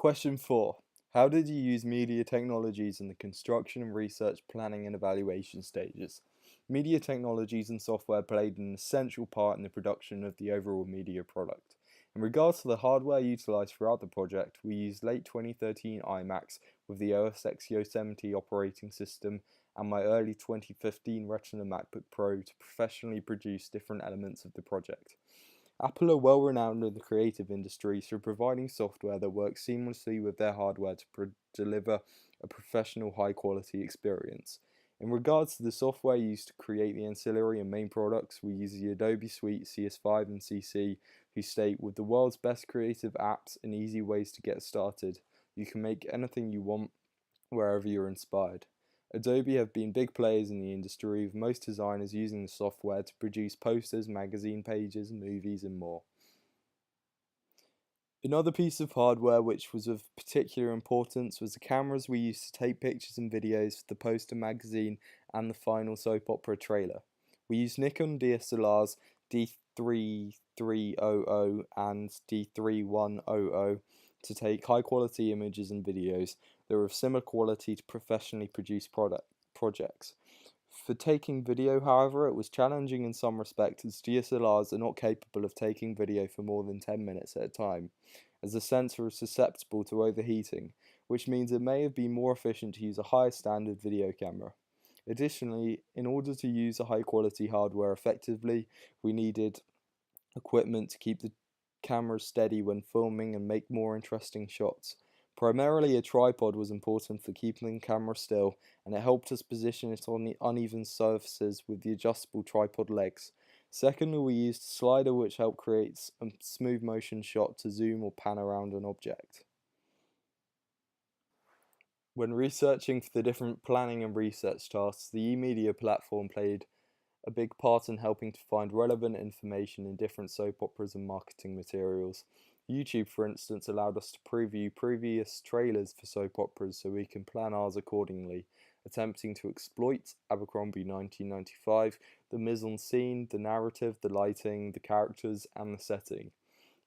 Question 4. How did you use media technologies in the construction and research, planning and evaluation stages? Media technologies and software played an essential part in the production of the overall media product. In regards to the hardware utilized throughout the project, we used late 2013 iMacs with the OS X Yosemite operating system and my early 2015 Retina MacBook Pro to professionally produce different elements of the project. Apple are well renowned in the creative industries for providing software that works seamlessly with their hardware to deliver a professional, high quality experience. In regards to the software used to create the ancillary and main products, we use the Adobe Suite CS5 and CC, who state with the world's best creative apps and easy ways to get started, you can make anything you want wherever you're inspired. Adobe have been big players in the industry, with most designers using the software to produce posters, magazine pages, movies, and more. Another piece of hardware which was of particular importance was the cameras we used to take pictures and videos for the poster magazine and the final soap opera trailer. We used Nikon DSLRs D3300 and D3100 to take high quality images and videos that were of similar quality to professionally produced projects. For taking video, however, it was challenging in some respects as DSLRs are not capable of taking video for more than 10 minutes at a time, as the sensor is susceptible to overheating, which means it may have been more efficient to use a higher standard video camera. Additionally, in order to use a high quality hardware effectively, we needed equipment to keep the camera steady when filming and make more interesting shots. Primarily, a tripod was important for keeping the camera still, and it helped us position it on the uneven surfaces with the adjustable tripod legs. Secondly, we used a slider which helped create a smooth motion shot to zoom or pan around an object. When researching for the different planning and research tasks, the eMedia platform played a big part in helping to find relevant information in different soap operas and marketing materials. YouTube, for instance, allowed us to preview previous trailers for soap operas so we can plan ours accordingly, attempting to exploit Abercrombie 1995, the mise-en-scene, the narrative, the lighting, the characters, and the setting.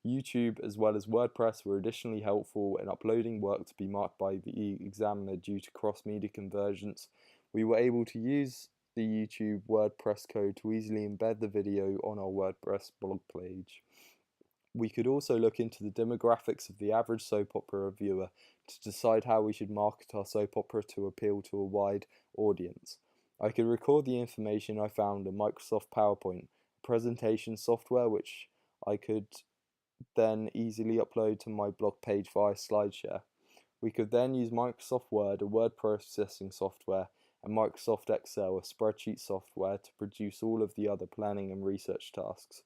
YouTube, as well as WordPress, were additionally helpful in uploading work to be marked by the examiner due to cross-media convergence. We were able to use the YouTube WordPress code to easily embed the video on our WordPress blog page. We could also look into the demographics of the average soap opera viewer to decide how we should market our soap opera to appeal to a wide audience. I could record the information I found in Microsoft PowerPoint, a presentation software which I could then easily upload to my blog page via SlideShare. We could then use Microsoft Word, a word processing software, and Microsoft Excel, a spreadsheet software, to produce all of the other planning and research tasks.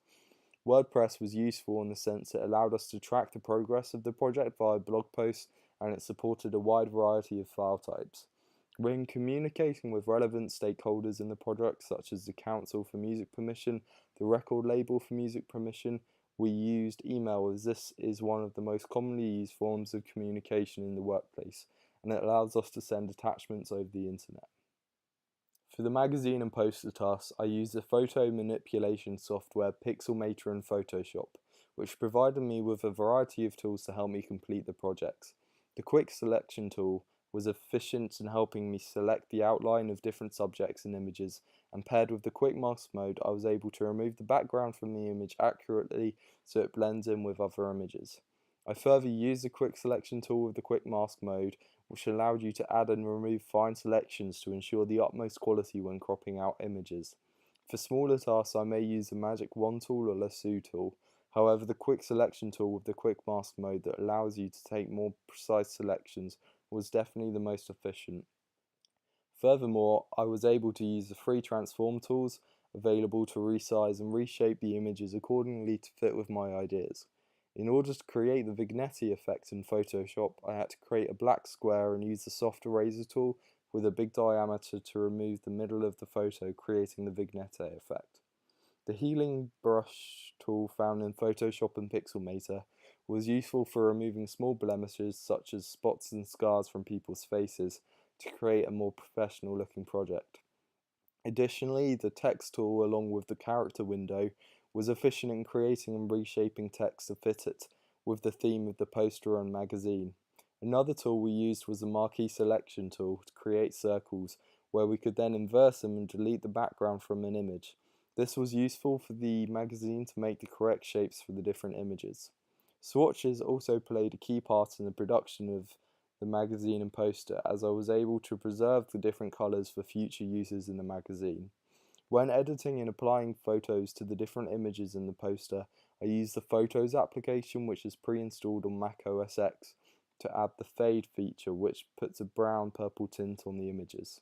WordPress was useful in the sense it allowed us to track the progress of the project via blog posts, and it supported a wide variety of file types. When communicating with relevant stakeholders in the project, such as the Council for Music Permission, the record label for music permission, we used email, as this is one of the most commonly used forms of communication in the workplace, and it allows us to send attachments over the internet. For the magazine and poster tasks, I used the photo manipulation software Pixelmator and Photoshop, which provided me with a variety of tools to help me complete the projects. The quick selection tool was efficient in helping me select the outline of different subjects and images, and paired with the quick mask mode, I was able to remove the background from the image accurately so it blends in with other images. I further used the quick selection tool with the quick mask mode, which allowed you to add and remove fine selections to ensure the utmost quality when cropping out images. For smaller tasks, I may use the Magic Wand tool or Lasso tool. However, the quick selection tool with the quick mask mode that allows you to take more precise selections was definitely the most efficient. Furthermore, I was able to use the free transform tools available to resize and reshape the images accordingly to fit with my ideas. In order to create the vignette effect in Photoshop, I had to create a black square and use the soft eraser tool with a big diameter to remove the middle of the photo, creating the vignette effect. The healing brush tool found in Photoshop and Pixelmator was useful for removing small blemishes such as spots and scars from people's faces to create a more professional looking project. Additionally, the text tool along with the character window was efficient in creating and reshaping text to fit it with the theme of the poster and magazine. Another tool we used was the marquee selection tool to create circles, where we could then inverse them and delete the background from an image. This was useful for the magazine to make the correct shapes for the different images. Swatches also played a key part in the production of the magazine and poster, as I was able to preserve the different colours for future uses in the magazine. When editing and applying photos to the different images in the poster, I used the Photos application, which is pre-installed on Mac OS X, to add the fade feature, which puts a brown-purple tint on the images.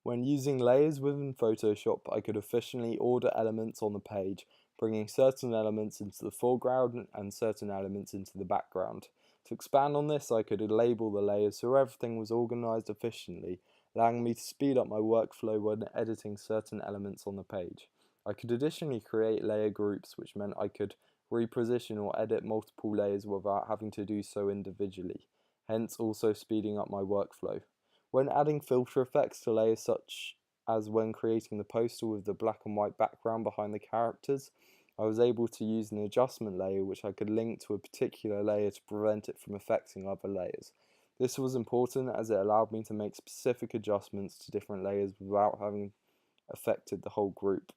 When using layers within Photoshop, I could efficiently order elements on the page, bringing certain elements into the foreground and certain elements into the background. To expand on this, I could label the layers so everything was organized efficiently, allowing me to speed up my workflow when editing certain elements on the page. I could additionally create layer groups, which meant I could reposition or edit multiple layers without having to do so individually, hence also speeding up my workflow. When adding filter effects to layers, such as when creating the poster with the black and white background behind the characters, I was able to use an adjustment layer which I could link to a particular layer to prevent it from affecting other layers. This was important as it allowed me to make specific adjustments to different layers without having affected the whole group.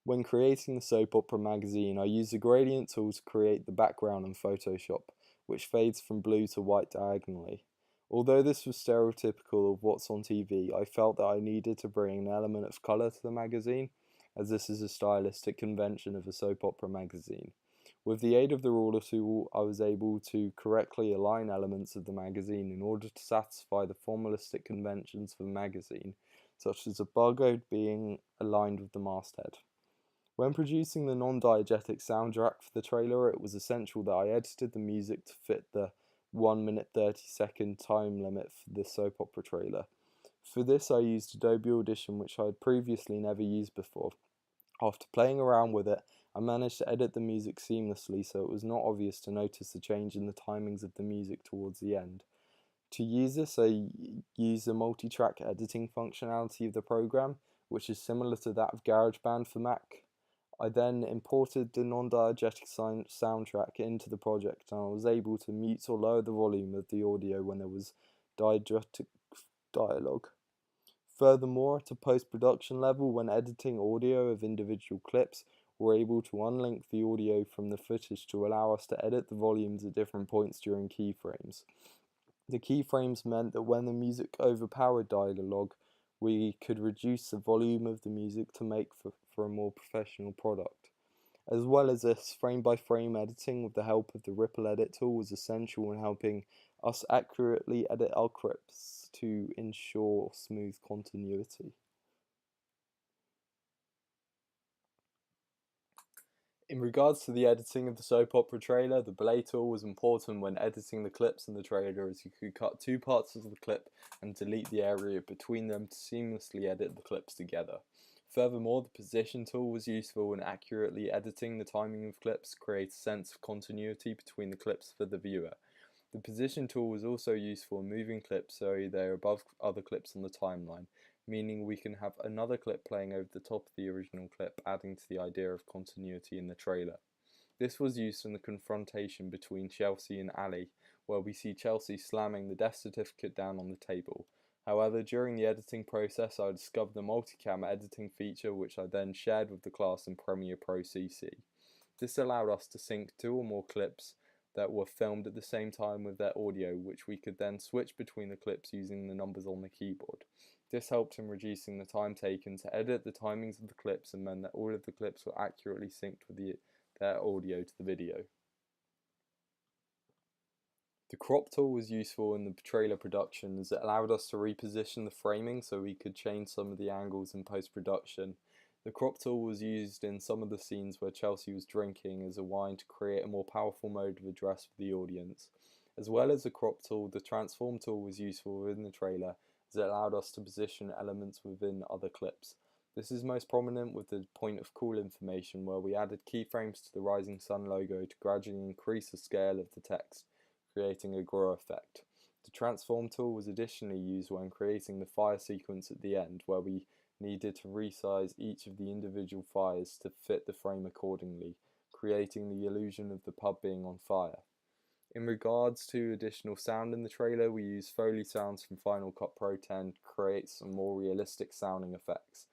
When creating the soap opera magazine, I used the gradient tool to create the background in Photoshop, which fades from blue to white diagonally. Although this was stereotypical of what's on TV, I felt that I needed to bring an element of colour to the magazine, as this is a stylistic convention of a soap opera magazine. With the aid of the ruler tool, I was able to correctly align elements of the magazine in order to satisfy the formalistic conventions of the magazine, such as a barcode being aligned with the masthead. When producing the non-diegetic soundtrack for the trailer, it was essential that I edited the music to fit the 1 minute 30-second time limit for the soap opera trailer. For this, I used Adobe Audition, which I had previously never used before. After playing around with it, I managed to edit the music seamlessly so it was not obvious to notice the change in the timings of the music towards the end. To use this, I use the multi-track editing functionality of the program, which is similar to that of GarageBand for Mac. I then imported the non-diegetic soundtrack into the project, and I was able to mute or lower the volume of the audio when there was diegetic dialogue. Furthermore, at a post-production level, when editing audio of individual clips, we're able to unlink the audio from the footage to allow us to edit the volumes at different points during keyframes. The keyframes meant that when the music overpowered dialogue, we could reduce the volume of the music to make for a more professional product. As well as this, frame-by-frame editing with the help of the Ripple Edit tool was essential in helping us accurately edit our clips to ensure smooth continuity. In regards to the editing of the soap opera trailer, the Belay tool was important when editing the clips in the trailer, as you could cut two parts of the clip and delete the area between them to seamlessly edit the clips together. Furthermore, the position tool was useful in accurately editing the timing of clips to create a sense of continuity between the clips for the viewer. The position tool was also useful in moving clips so they're above other clips on the timeline, meaning we can have another clip playing over the top of the original clip, adding to the idea of continuity in the trailer. This was used in the confrontation between Chelsea and Ali, where we see Chelsea slamming the death certificate down on the table. However, during the editing process, I discovered the multicam editing feature, which I then shared with the class in Premiere Pro CC. This allowed us to sync two or more clips that were filmed at the same time with their audio, which we could then switch between the clips using the numbers on the keyboard. This helped in reducing the time taken to edit the timings of the clips and meant that all of the clips were accurately synced with their audio to the video. The crop tool was useful in the trailer production as it allowed us to reposition the framing so we could change some of the angles in post-production. The crop tool was used in some of the scenes where Chelsea was drinking as a wine to create a more powerful mode of address for the audience. As well as the crop tool, the transform tool was useful within the trailer as it allowed us to position elements within other clips. This is most prominent with the point of call information, where we added keyframes to the Rising Sun logo to gradually increase the scale of the text, creating a grow effect. The transform tool was additionally used when creating the fire sequence at the end, where we needed to resize each of the individual fires to fit the frame accordingly, creating the illusion of the pub being on fire. In regards to additional sound in the trailer, we use Foley sounds from Final Cut Pro 10 to create some more realistic sounding effects.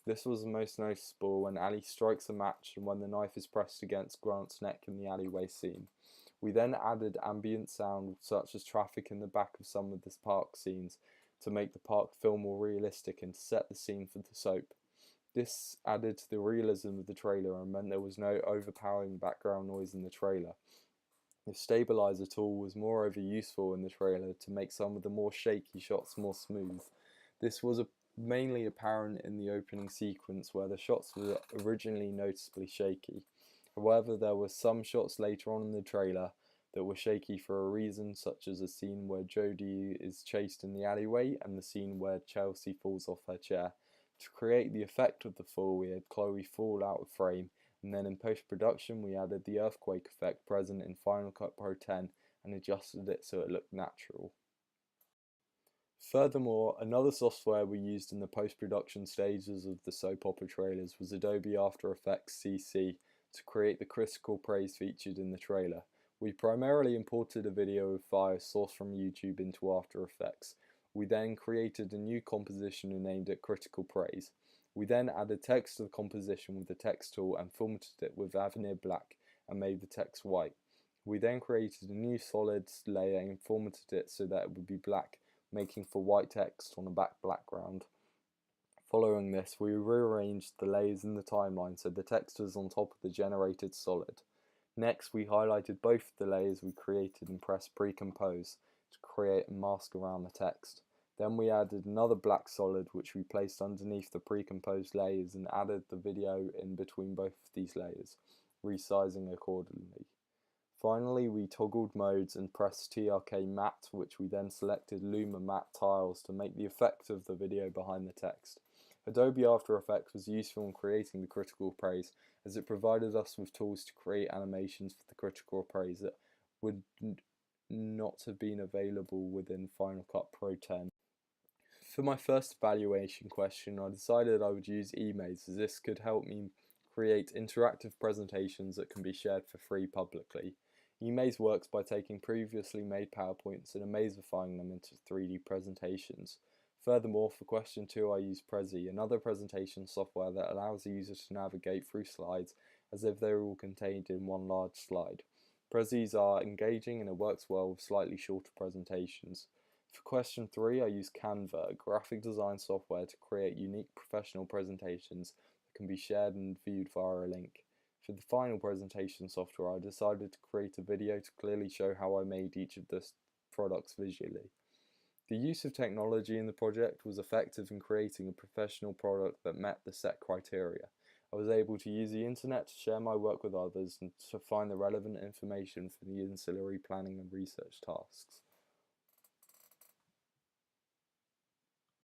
This was most noticeable when Ali strikes a match and when the knife is pressed against Grant's neck in the alleyway scene. We then added ambient sound such as traffic in the back of some of the park scenes to make the park feel more realistic and to set the scene for the soap. This added to the realism of the trailer and meant there was no overpowering background noise in the trailer. The stabilizer tool was moreover useful in the trailer to make some of the more shaky shots more smooth. This was mainly apparent in the opening sequence where the shots were originally noticeably shaky. However, there were some shots later on in the trailer that were shaky for a reason, such as a scene where Jodie is chased in the alleyway and the scene where Chelsea falls off her chair. To create the effect of the fall, we had Chloe fall out of frame, and then in post-production we added the earthquake effect present in Final Cut Pro 10 and adjusted it so it looked natural. Furthermore, another software we used in the post-production stages of the soap opera trailers was Adobe After Effects CC to create the critical praise featured in the trailer. We primarily imported a video file sourced from YouTube into After Effects. We then created a new composition and named it Critical Praise. We then added text to the composition with the text tool and formatted it with Avenir Black and made the text white. We then created a new solids layer and formatted it so that it would be black, making for white text on a black background. Following this, we rearranged the layers in the timeline so the text was on top of the generated solid. Next, we highlighted both of the layers we created and pressed pre-compose to create a mask around the text. Then we added another black solid which we placed underneath the pre-composed layers and added the video in between both of these layers, resizing accordingly. Finally, we toggled modes and pressed TRK matte, which we then selected Luma matte tiles to make the effect of the video behind the text. Adobe After Effects was useful in creating the critical praise as it provided us with tools to create animations for the critical praise that would not have been available within Final Cut Pro 10. For my first evaluation question, I decided I would use eMaze as this could help me create interactive presentations that can be shared for free publicly. eMaze works by taking previously made PowerPoints and amazifying them into 3D presentations. Furthermore, for question 2 I use Prezi, another presentation software that allows the user to navigate through slides as if they were all contained in one large slide. Prezis are engaging and it works well with slightly shorter presentations. For question 3 I use Canva, a graphic design software to create unique professional presentations that can be shared and viewed via a link. For the final presentation software, I decided to create a video to clearly show how I made each of the products visually. The use of technology in the project was effective in creating a professional product that met the set criteria. I was able to use the internet to share my work with others and to find the relevant information for the ancillary planning and research tasks.